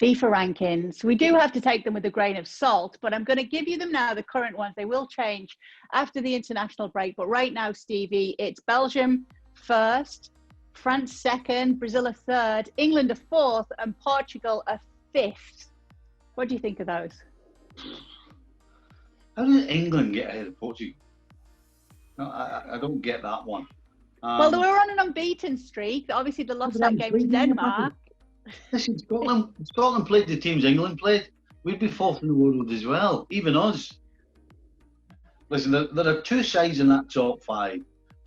FIFA rankings. We do have to take them with a grain of salt, but I'm going to give you them now, the current ones. They will change after the international break. But right now, Stevie, it's Belgium first, France second, Brazil a third, England a fourth, and Portugal a fifth. What do you think of those? How did England get ahead of Portugal? No, I don't get that one. Well, they were on an unbeaten streak. Obviously, they lost that game to Denmark. Listen, Scotland played the teams England played. We'd be fourth in the world as well, even us. Listen, there are two sides in that top five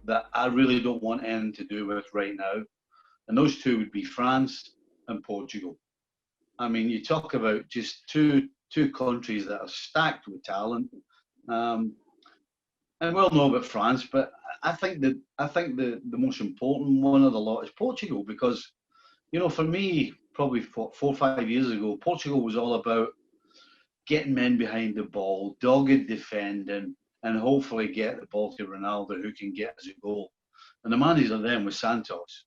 that I really don't want anything to do with right now. And those two would be France and Portugal. I mean, you talk about just two countries that are stacked with talent. And we'll know about France, but I think the most important one of the lot is Portugal, because, you know, for me, probably 4 or 5 years ago, Portugal was all about getting men behind the ball, dogged defending, and hopefully get the ball to Ronaldo, who can get us a goal. And the manager then was Santos.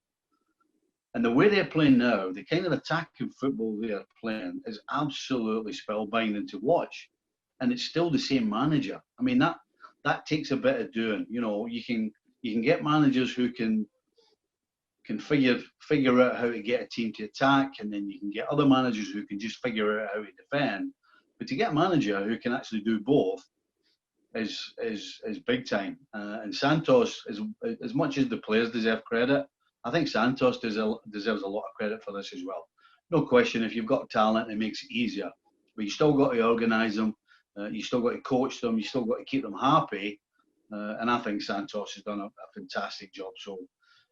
And the way they're playing now, the kind of attacking football they're playing is absolutely spellbinding to watch. And it's still the same manager. I mean, that takes a bit of doing. You know, you can get managers who can figure out how to get a team to attack, and then you can get other managers who can just figure out how to defend. But to get a manager who can actually do both is big time. And Santos, as much as the players deserve credit, I think Santos deserves a lot of credit for this as well. No question, if you've got talent, it makes it easier. But you still got to organise them, you still got to coach them, you still got to keep them happy. And I think Santos has done a fantastic job.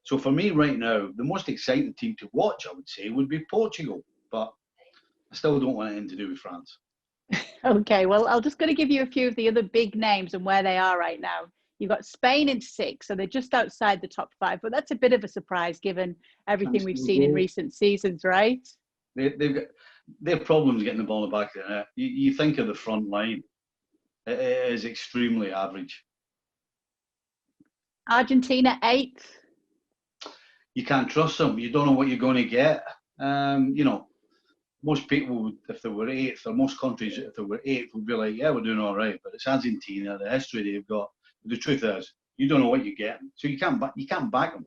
So for me right now, the most exciting team to watch, I would say, would be Portugal. But I still don't want anything to do with France. Okay, well, I'm just going to give you a few of the other big names and where they are right now. You've got Spain in 6, so they're just outside the top 5, but that's a bit of a surprise given everything we've seen in recent seasons, right? They've got their problems getting the ball in the back of the net. You think of the front line, it is extremely average. Argentina 8th. You can't trust them. You don't know what you're going to get. You know, most people would, if they were 8th, or most countries, if they were 8th, would be like, yeah, we're doing all right. But it's Argentina, the history they've got. The truth is, you don't know what you're getting, so you can't back them.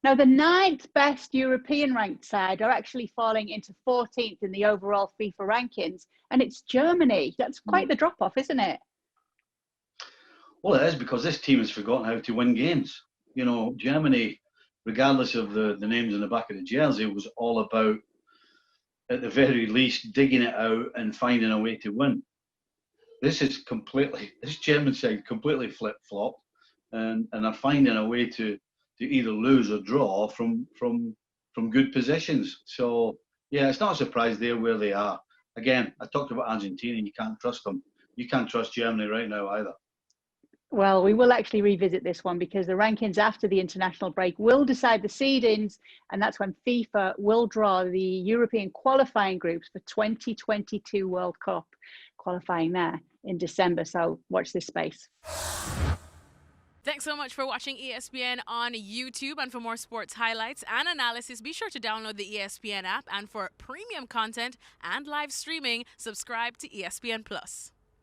Now, the 9th best European ranked side are actually falling into 14th in the overall FIFA rankings, and it's Germany. That's quite the drop-off, isn't it? Well, it is, because this team has forgotten how to win games. You know, Germany, regardless of the names on the back of the jersey, was all about, at the very least, digging it out and finding a way to win. This German side completely flip-flopped, and are finding a way to either lose or draw from good positions. So yeah, it's not a surprise they're where they are. Again, I talked about Argentina, and you can't trust them. You can't trust Germany right now either. Well, we will actually revisit this one, because the rankings after the international break will decide the seedings, and that's when FIFA will draw the European qualifying groups for 2022 World Cup, qualifying there in December. So watch this space. Thanks so much for watching ESPN on YouTube. And for more sports highlights and analysis, be sure to download the ESPN app. And for premium content and live streaming, subscribe to ESPN Plus.